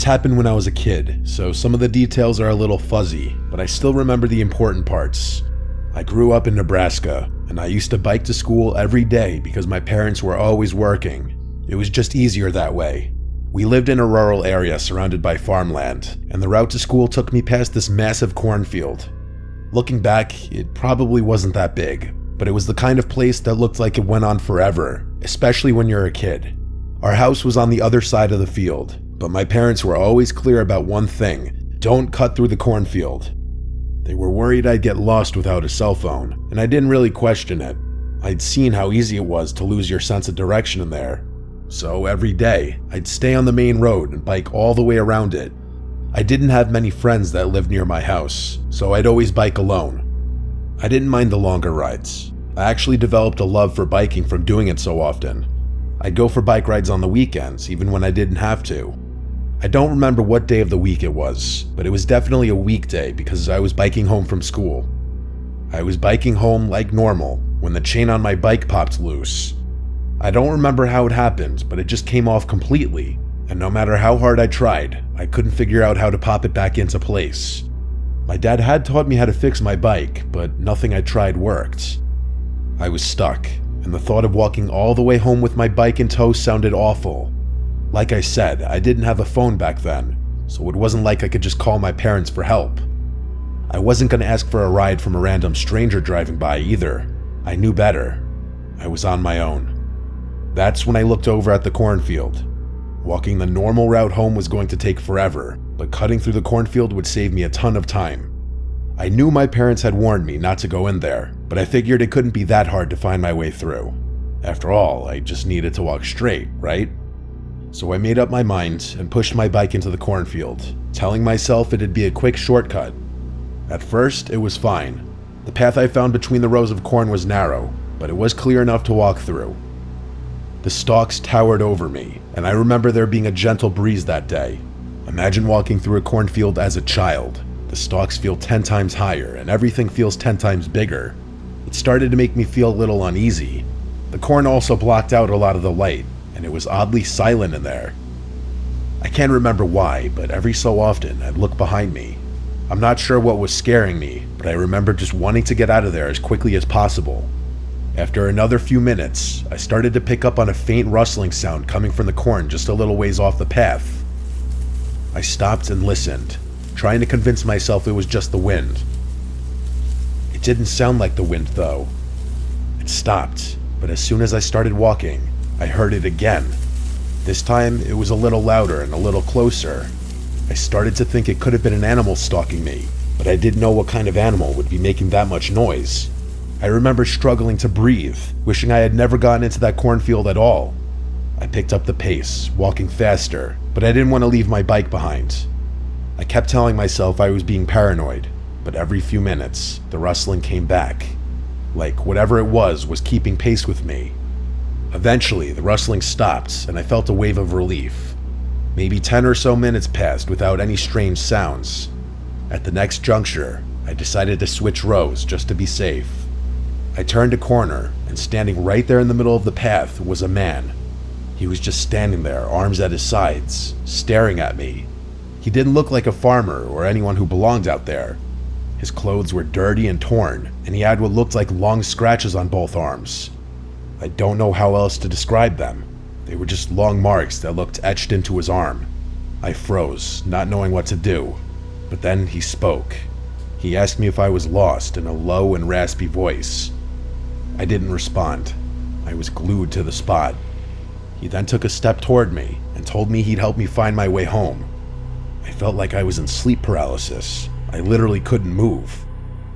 happened when I was a kid, so some of the details are a little fuzzy, but I still remember the important parts. I grew up in Nebraska, and I used to bike to school every day because my parents were always working. It was just easier that way. We lived in a rural area surrounded by farmland, and the route to school took me past this massive cornfield. Looking back, it probably wasn't that big, but it was the kind of place that looked like it went on forever, especially when you're a kid. Our house was on the other side of the field, but my parents were always clear about one thing: don't cut through the cornfield. They were worried I'd get lost without a cell phone, and I didn't really question it. I'd seen how easy it was to lose your sense of direction in there. So every day, I'd stay on the main road and bike all the way around it. I didn't have many friends that lived near my house, so I'd always bike alone. I didn't mind the longer rides. I actually developed a love for biking from doing it so often. I'd go for bike rides on the weekends, even when I didn't have to. I don't remember what day of the week it was, but it was definitely a weekday because I was biking home from school. I was biking home like normal when the chain on my bike popped loose. I don't remember how it happened, but it just came off completely, and no matter how hard I tried, I couldn't figure out how to pop it back into place. My dad had taught me how to fix my bike, but nothing I tried worked. I was stuck, and the thought of walking all the way home with my bike in tow sounded awful. Like I said, I didn't have a phone back then, so it wasn't like I could just call my parents for help. I wasn't going to ask for a ride from a random stranger driving by either. I knew better. I was on my own. That's when I looked over at the cornfield. Walking the normal route home was going to take forever, but cutting through the cornfield would save me a ton of time. I knew my parents had warned me not to go in there, but I figured it couldn't be that hard to find my way through. After all, I just needed to walk straight, right? So I made up my mind and pushed my bike into the cornfield, telling myself it'd be a quick shortcut. At first, it was fine. The path I found between the rows of corn was narrow, but it was clear enough to walk through. The stalks towered over me, and I remember there being a gentle breeze that day. Imagine walking through a cornfield as a child. The stalks feel 10 times higher, and everything feels 10 times bigger. It started to make me feel a little uneasy. The corn also blocked out a lot of the light, and it was oddly silent in there. I can't remember why, but every so often I'd look behind me. I'm not sure what was scaring me, but I remember just wanting to get out of there as quickly as possible. After another few minutes, I started to pick up on a faint rustling sound coming from the corn just a little ways off the path. I stopped and listened, trying to convince myself it was just the wind. It didn't sound like the wind though. It stopped, but as soon as I started walking, I heard it again. This time, it was a little louder and a little closer. I started to think it could have been an animal stalking me, but I didn't know what kind of animal would be making that much noise. I remember struggling to breathe, wishing I had never gotten into that cornfield at all. I picked up the pace, walking faster, but I didn't want to leave my bike behind. I kept telling myself I was being paranoid, but every few minutes, the rustling came back. Like whatever it was keeping pace with me. Eventually, the rustling stopped, and I felt a wave of relief. Maybe 10 or so minutes passed without any strange sounds. At the next juncture, I decided to switch rows just to be safe. I turned a corner, and standing right there in the middle of the path was a man. He was just standing there, arms at his sides, staring at me. He didn't look like a farmer or anyone who belonged out there. His clothes were dirty and torn, and he had what looked like long scratches on both arms. I don't know how else to describe them. They were just long marks that looked etched into his arm. I froze, not knowing what to do. But then he spoke. He asked me if I was lost in a low and raspy voice. I didn't respond. I was glued to the spot. He then took a step toward me and told me he'd help me find my way home. I felt like I was in sleep paralysis. I literally couldn't move.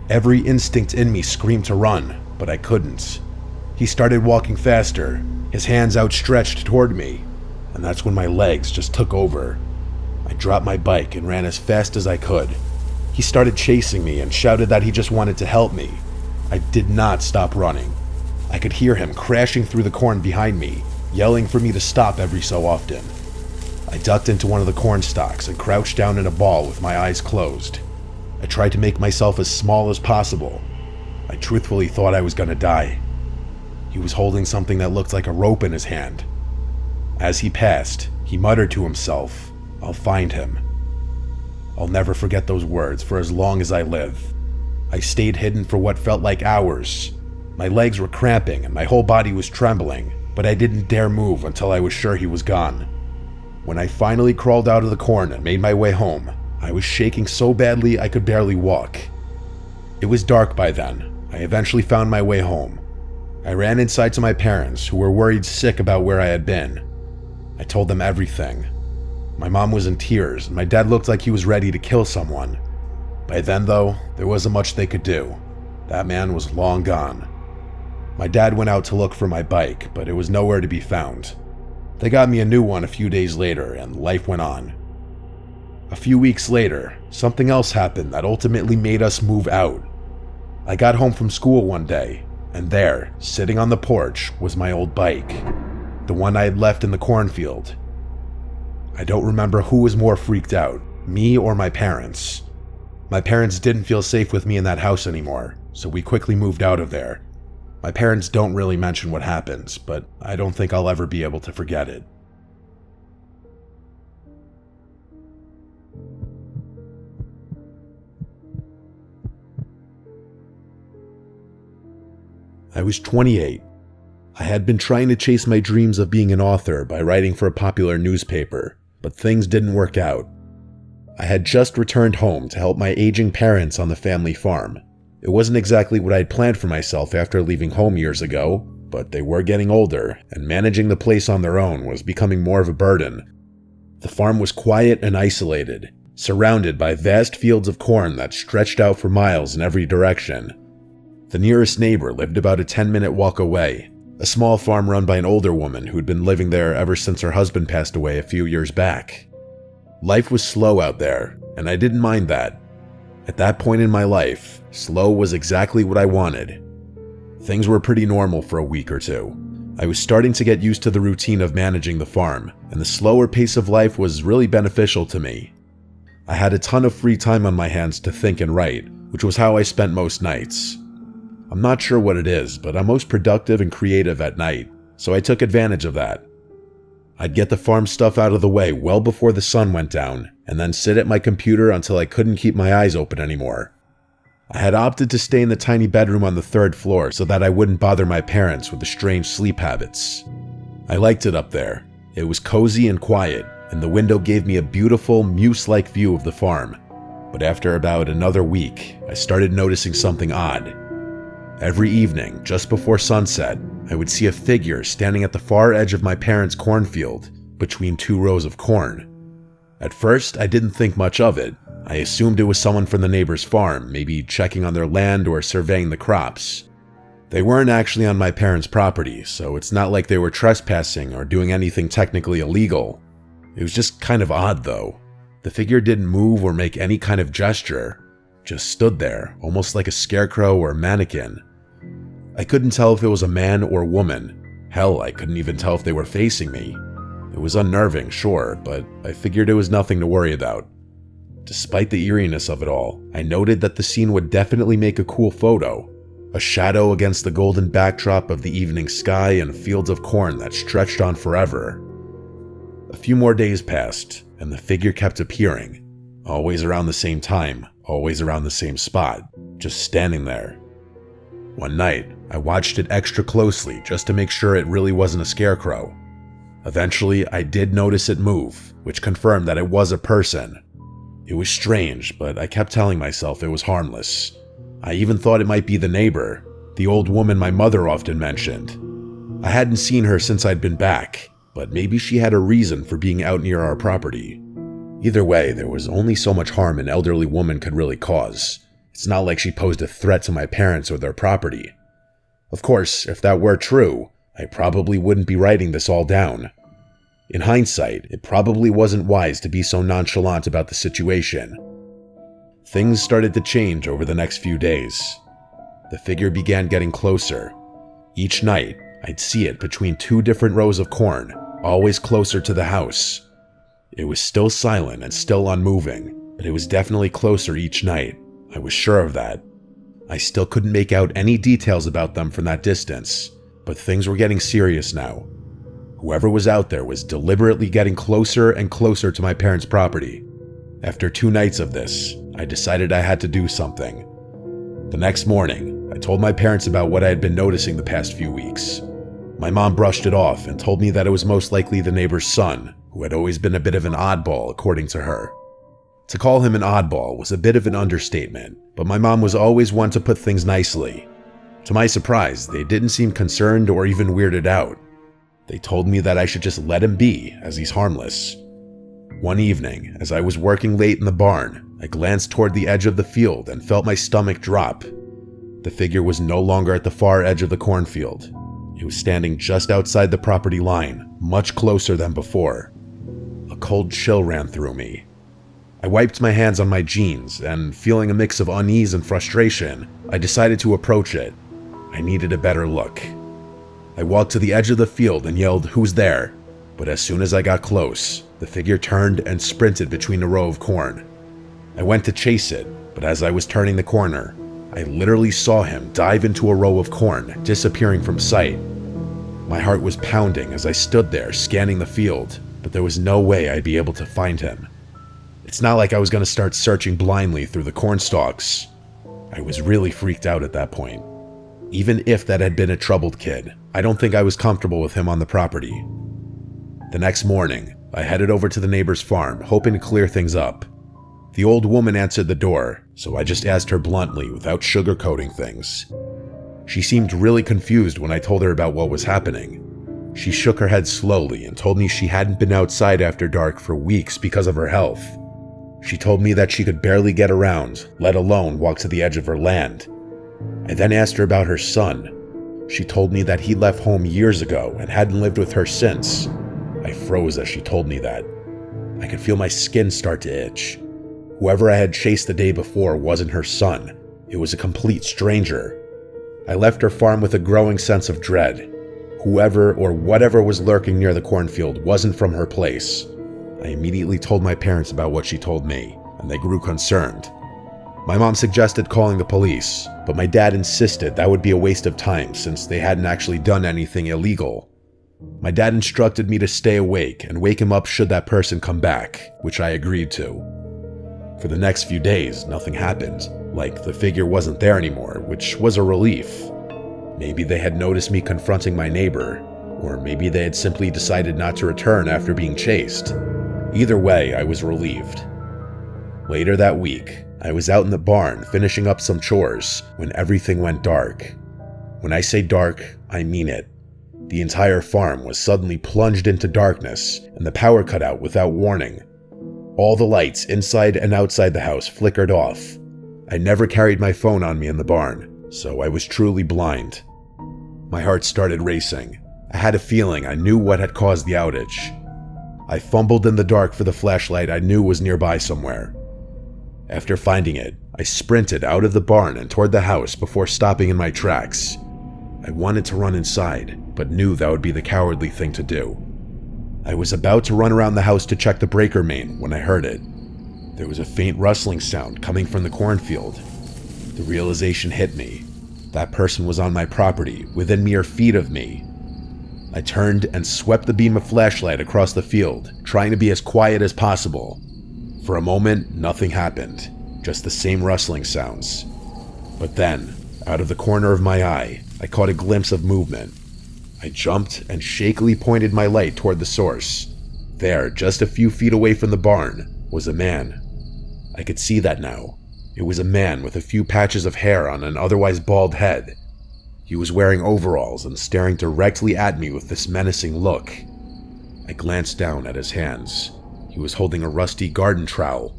Every instinct in me screamed to run, but I couldn't. He started walking faster, his hands outstretched toward me, and that's when my legs just took over. I dropped my bike and ran as fast as I could. He started chasing me and shouted that he just wanted to help me. I did not stop running. I could hear him crashing through the corn behind me, yelling for me to stop every so often. I ducked into one of the corn stalks and crouched down in a ball with my eyes closed. I tried to make myself as small as possible. I truthfully thought I was gonna die. He was holding something that looked like a rope in his hand. As he passed, he muttered to himself, I'll find him. I'll never forget those words for as long as I live. I stayed hidden for what felt like hours. My legs were cramping and my whole body was trembling, but I didn't dare move until I was sure he was gone. When I finally crawled out of the corn and made my way home, I was shaking so badly I could barely walk. It was dark by then. I eventually found my way home. I ran inside to my parents, who were worried sick about where I had been. I told them everything. My mom was in tears, and my dad looked like he was ready to kill someone. By then, though, there wasn't much they could do. That man was long gone. My dad went out to look for my bike, but it was nowhere to be found. They got me a new one a few days later, and life went on. A few weeks later, something else happened that ultimately made us move out. I got home from school one day, and there, sitting on the porch, was my old bike, the one I had left in the cornfield. I don't remember who was more freaked out, me or my parents. My parents didn't feel safe with me in that house anymore, so we quickly moved out of there. My parents don't really mention what happens, but I don't think I'll ever be able to forget it. I was 28. I had been trying to chase my dreams of being an author by writing for a popular newspaper, but things didn't work out. I had just returned home to help my aging parents on the family farm. It wasn't exactly what I'd planned for myself after leaving home years ago, but they were getting older, and managing the place on their own was becoming more of a burden. The farm was quiet and isolated, surrounded by vast fields of corn that stretched out for miles in every direction. The nearest neighbor lived about a 10-minute walk away, a small farm run by an older woman who'd been living there ever since her husband passed away a few years back. Life was slow out there, and I didn't mind that. At that point in my life, slow was exactly what I wanted. Things were pretty normal for a week or two. I was starting to get used to the routine of managing the farm, and the slower pace of life was really beneficial to me. I had a ton of free time on my hands to think and write, which was how I spent most nights. I'm not sure what it is, but I'm most productive and creative at night, so I took advantage of that. I'd get the farm stuff out of the way well before the sun went down, and then sit at my computer until I couldn't keep my eyes open anymore. I had opted to stay in the tiny bedroom on the 3rd floor so that I wouldn't bother my parents with the strange sleep habits. I liked it up there. It was cozy and quiet, and the window gave me a beautiful, muse-like view of the farm. But after about another week, I started noticing something odd. Every evening, just before sunset, I would see a figure standing at the far edge of my parents' cornfield, between 2 rows of corn. At first, I didn't think much of it. I assumed it was someone from the neighbor's farm, maybe checking on their land or surveying the crops. They weren't actually on my parents' property, so it's not like they were trespassing or doing anything technically illegal. It was just kind of odd, though. The figure didn't move or make any kind of gesture, just stood there, almost like a scarecrow or a mannequin. I couldn't tell if it was a man or woman. Hell, I couldn't even tell if they were facing me. It was unnerving, sure, but I figured it was nothing to worry about. Despite the eeriness of it all, I noted that the scene would definitely make a cool photo. A shadow against the golden backdrop of the evening sky and fields of corn that stretched on forever. A few more days passed, and the figure kept appearing. Always around the same time, always around the same spot, just standing there. One night, I watched it extra closely just to make sure it really wasn't a scarecrow. Eventually, I did notice it move, which confirmed that it was a person. It was strange, but I kept telling myself it was harmless. I even thought it might be the neighbor, the old woman my mother often mentioned. I hadn't seen her since I'd been back, but maybe she had a reason for being out near our property. Either way, there was only so much harm an elderly woman could really cause. It's not like she posed a threat to my parents or their property. Of course, if that were true, I probably wouldn't be writing this all down. In hindsight, it probably wasn't wise to be so nonchalant about the situation. Things started to change over the next few days. The figure began getting closer. Each night, I'd see it between 2 different rows of corn, always closer to the house. It was still silent and still unmoving, but it was definitely closer each night. I was sure of that. I still couldn't make out any details about them from that distance, but things were getting serious now. Whoever was out there was deliberately getting closer and closer to my parents' property. After 2 nights of this, I decided I had to do something. The next morning, I told my parents about what I had been noticing the past few weeks. My mom brushed it off and told me that it was most likely the neighbor's son, who had always been a bit of an oddball according to her. To call him an oddball was a bit of an understatement, but my mom was always one to put things nicely. To my surprise, they didn't seem concerned or even weirded out. They told me that I should just let him be, as he's harmless. One evening, as I was working late in the barn, I glanced toward the edge of the field and felt my stomach drop. The figure was no longer at the far edge of the cornfield. It was standing just outside the property line, much closer than before. A cold chill ran through me. I wiped my hands on my jeans, and feeling a mix of unease and frustration, I decided to approach it. I needed a better look. I walked to the edge of the field and yelled, "Who's there?" But as soon as I got close, the figure turned and sprinted between a row of corn. I went to chase it, but as I was turning the corner, I literally saw him dive into a row of corn, disappearing from sight. My heart was pounding as I stood there scanning the field, but there was no way I'd be able to find him. It's not like I was going to start searching blindly through the corn stalks. I was really freaked out at that point. Even if that had been a troubled kid, I don't think I was comfortable with him on the property. The next morning, I headed over to the neighbor's farm, hoping to clear things up. The old woman answered the door, so I just asked her bluntly without sugarcoating things. She seemed really confused when I told her about what was happening. She shook her head slowly and told me she hadn't been outside after dark for weeks because of her health. She told me that she could barely get around, let alone walk to the edge of her land. I then asked her about her son. She told me that he left home years ago and hadn't lived with her since. I froze as she told me that. I could feel my skin start to itch. Whoever I had chased the day before wasn't her son. It was a complete stranger. I left her farm with a growing sense of dread. Whoever or whatever was lurking near the cornfield wasn't from her place. I immediately told my parents about what she told me, and they grew concerned. My mom suggested calling the police, but my dad insisted that would be a waste of time since they hadn't actually done anything illegal. My dad instructed me to stay awake and wake him up should that person come back, which I agreed to. For the next few days, nothing happened. Like, the figure wasn't there anymore, which was a relief. Maybe they had noticed me confronting my neighbor, or maybe they had simply decided not to return after being chased. Either way, I was relieved. Later that week, I was out in the barn finishing up some chores when everything went dark. When I say dark, I mean it. The entire farm was suddenly plunged into darkness, and the power cut out without warning. All the lights inside and outside the house flickered off. I never carried my phone on me in the barn, so I was truly blind. My heart started racing. I had a feeling I knew what had caused the outage. I fumbled in the dark for the flashlight I knew was nearby somewhere. After finding it, I sprinted out of the barn and toward the house before stopping in my tracks. I wanted to run inside, but knew that would be the cowardly thing to do. I was about to run around the house to check the breaker main when I heard it. There was a faint rustling sound coming from the cornfield. The realization hit me. That person was on my property, within mere feet of me. I turned and swept the beam of flashlight across the field, trying to be as quiet as possible. For a moment, nothing happened, just the same rustling sounds. But then, out of the corner of my eye, I caught a glimpse of movement. I jumped and shakily pointed my light toward the source. There, just a few feet away from the barn, was a man. I could see that now. It was a man with a few patches of hair on an otherwise bald head. He was wearing overalls and staring directly at me with this menacing look. I glanced down at his hands. He was holding a rusty garden trowel.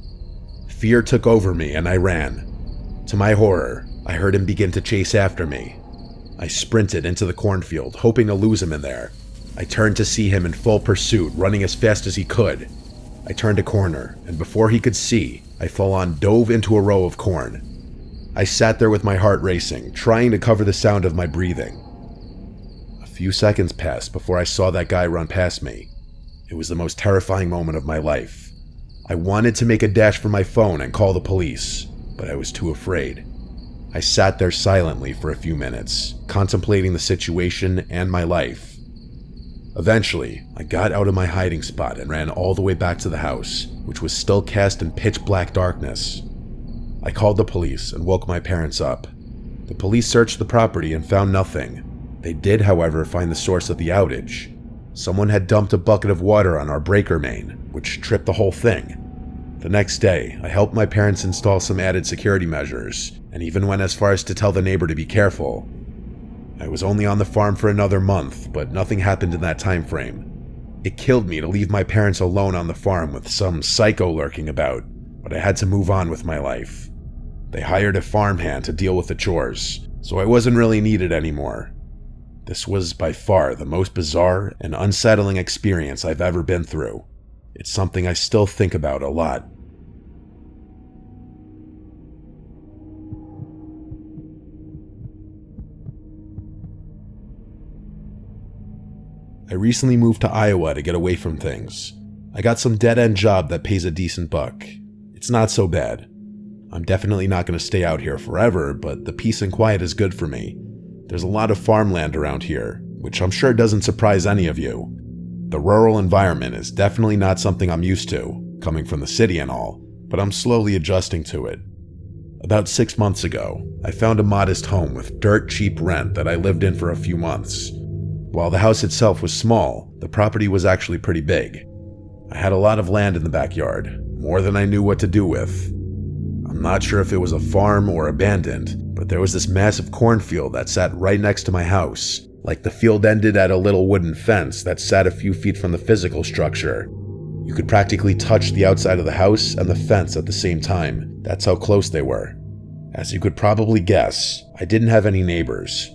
Fear took over me and I ran. To my horror, I heard him begin to chase after me. I sprinted into the cornfield, hoping to lose him in there. I turned to see him in full pursuit, running as fast as he could. I turned a corner, and before he could see, I full-on dove into a row of corn. I sat there with my heart racing, trying to cover the sound of my breathing. A few seconds passed before I saw that guy run past me. It was the most terrifying moment of my life. I wanted to make a dash for my phone and call the police, but I was too afraid. I sat there silently for a few minutes, contemplating the situation and my life. Eventually, I got out of my hiding spot and ran all the way back to the house, which was still cast in pitch black darkness. I called the police and woke my parents up. The police searched the property and found nothing. They did, however, find the source of the outage. Someone had dumped a bucket of water on our breaker main, which tripped the whole thing. The next day, I helped my parents install some added security measures, and even went as far as to tell the neighbor to be careful. I was only on the farm for another month, but nothing happened in that time frame. It killed me to leave my parents alone on the farm with some psycho lurking about, but I had to move on with my life. They hired a farmhand to deal with the chores, so I wasn't really needed anymore. This was by far the most bizarre and unsettling experience I've ever been through. It's something I still think about a lot. I recently moved to Iowa to get away from things. I got some dead-end job that pays a decent buck. It's not so bad. I'm definitely not going to stay out here forever, but the peace and quiet is good for me. There's a lot of farmland around here, which I'm sure doesn't surprise any of you. The rural environment is definitely not something I'm used to, coming from the city and all, but I'm slowly adjusting to it. About 6 months ago, I found a modest home with dirt cheap rent that I lived in for a few months. While the house itself was small, the property was actually pretty big. I had a lot of land in the backyard, more than I knew what to do with. I'm not sure if it was a farm or abandoned, but there was this massive cornfield that sat right next to my house. Like the field ended at a little wooden fence that sat a few feet from the physical structure. You could practically touch the outside of the house and the fence at the same time. That's how close they were. As you could probably guess, I didn't have any neighbors.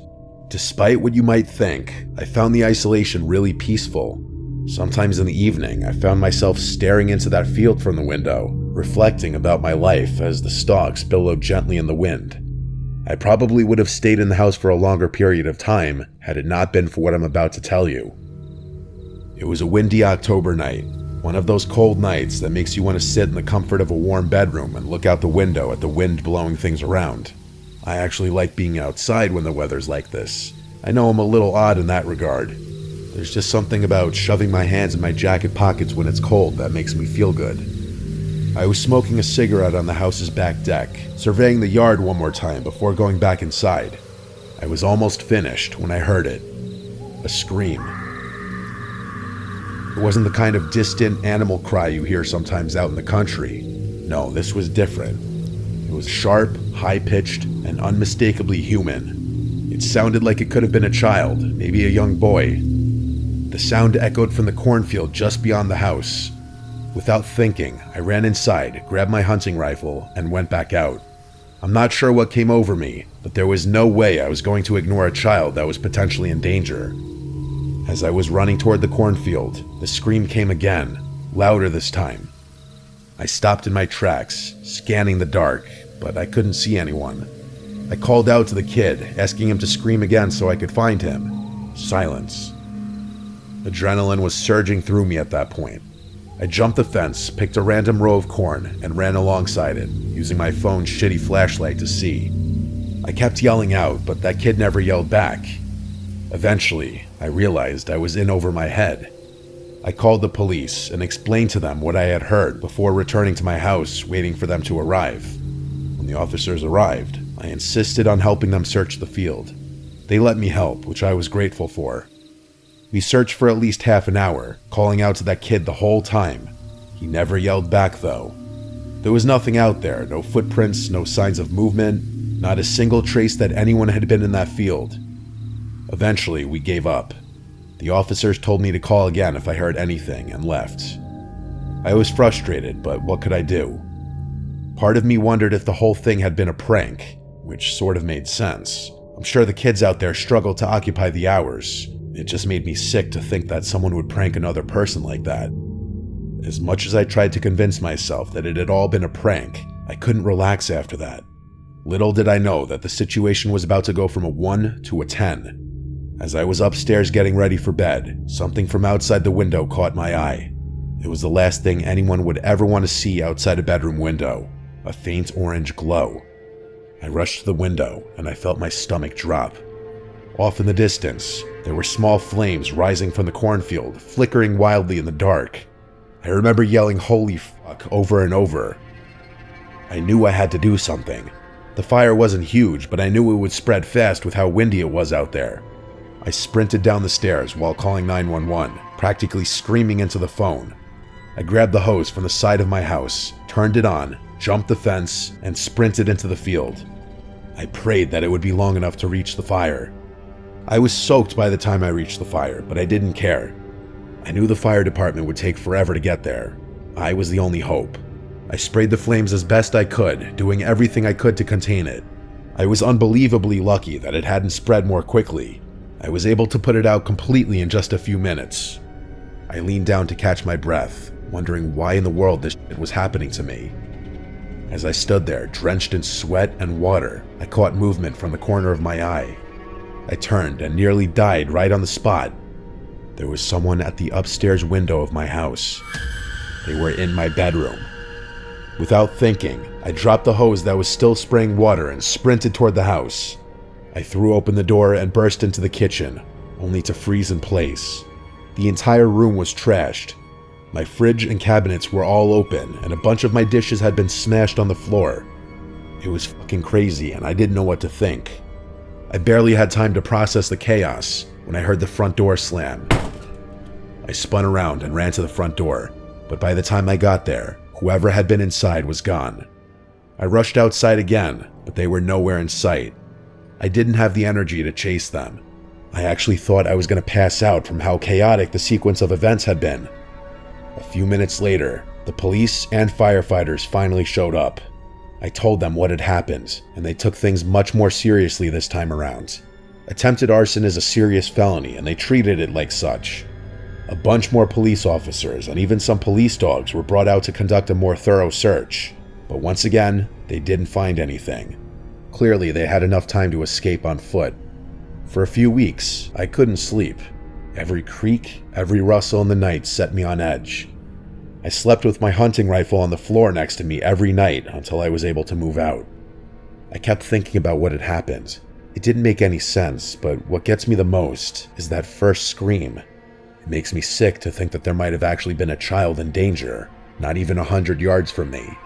Despite what you might think, I found the isolation really peaceful. Sometimes in the evening, I found myself staring into that field from the window, reflecting about my life as the stalks billowed gently in the wind. I probably would have stayed in the house for a longer period of time had it not been for what I'm about to tell you. It was a windy October night, one of those cold nights that makes you want to sit in the comfort of a warm bedroom and look out the window at the wind blowing things around. I actually like being outside when the weather's like this. I know I'm a little odd in that regard. There's just something about shoving my hands in my jacket pockets when it's cold that makes me feel good. I was smoking a cigarette on the house's back deck, surveying the yard one more time before going back inside. I was almost finished when I heard it. A scream. It wasn't the kind of distant animal cry you hear sometimes out in the country. No, this was different. It was sharp, high-pitched, and unmistakably human. It sounded like it could have been a child, maybe a young boy. The sound echoed from the cornfield just beyond the house. Without thinking, I ran inside, grabbed my hunting rifle, and went back out. I'm not sure what came over me, but there was no way I was going to ignore a child that was potentially in danger. As I was running toward the cornfield, the scream came again, louder this time. I stopped in my tracks, scanning the dark, but I couldn't see anyone. I called out to the kid, asking him to scream again so I could find him. Silence. Adrenaline was surging through me at that point. I jumped the fence, picked a random row of corn, and ran alongside it, using my phone's shitty flashlight to see. I kept yelling out, but that kid never yelled back. Eventually, I realized I was in over my head. I called the police and explained to them what I had heard before returning to my house, waiting for them to arrive. When the officers arrived, I insisted on helping them search the field. They let me help, which I was grateful for. We searched for at least half an hour, calling out to that kid the whole time. He never yelled back, though. There was nothing out there, no footprints, no signs of movement, not a single trace that anyone had been in that field. Eventually, we gave up. The officers told me to call again if I heard anything and left. I was frustrated, but what could I do? Part of me wondered if the whole thing had been a prank, which sort of made sense. I'm sure the kids out there struggled to occupy the hours. It just made me sick to think that someone would prank another person like that. As much as I tried to convince myself that it had all been a prank, I couldn't relax after that. Little did I know that the situation was about to go from a 1 to a 10. As I was upstairs getting ready for bed, something from outside the window caught my eye. It was the last thing anyone would ever want to see outside a bedroom window, a faint orange glow. I rushed to the window and I felt my stomach drop. Off in the distance, there were small flames rising from the cornfield, flickering wildly in the dark. I remember yelling "holy fuck" over and over. I knew I had to do something. The fire wasn't huge, but I knew it would spread fast with how windy it was out there. I sprinted down the stairs while calling 911, practically screaming into the phone. I grabbed the hose from the side of my house, turned it on, jumped the fence, and sprinted into the field. I prayed that it would be long enough to reach the fire. I was soaked by the time I reached the fire, but I didn't care. I knew the fire department would take forever to get there. I was the only hope. I sprayed the flames as best I could, doing everything I could to contain it. I was unbelievably lucky that it hadn't spread more quickly. I was able to put it out completely in just a few minutes. I leaned down to catch my breath, wondering why in the world this shit was happening to me. As I stood there, drenched in sweat and water, I caught movement from the corner of my eye. I turned and nearly died right on the spot. There was someone at the upstairs window of my house. They were in my bedroom. Without thinking, I dropped the hose that was still spraying water and sprinted toward the house. I threw open the door and burst into the kitchen, only to freeze in place. The entire room was trashed. My fridge and cabinets were all open, and a bunch of my dishes had been smashed on the floor. It was fucking crazy, and I didn't know what to think. I barely had time to process the chaos when I heard the front door slam. I spun around and ran to the front door, but by the time I got there, whoever had been inside was gone. I rushed outside again, but they were nowhere in sight. I didn't have the energy to chase them. I actually thought I was going to pass out from how chaotic the sequence of events had been. A few minutes later, the police and firefighters finally showed up. I told them what had happened, and they took things much more seriously this time around. Attempted arson is a serious felony, and they treated it like such. A bunch more police officers and even some police dogs were brought out to conduct a more thorough search, but once again, they didn't find anything. Clearly, they had enough time to escape on foot. For a few weeks, I couldn't sleep. Every creak, every rustle in the night set me on edge. I slept with my hunting rifle on the floor next to me every night until I was able to move out. I kept thinking about what had happened. It didn't make any sense, but what gets me the most is that first scream. It makes me sick to think that there might have actually been a child in danger, not even 100 yards from me.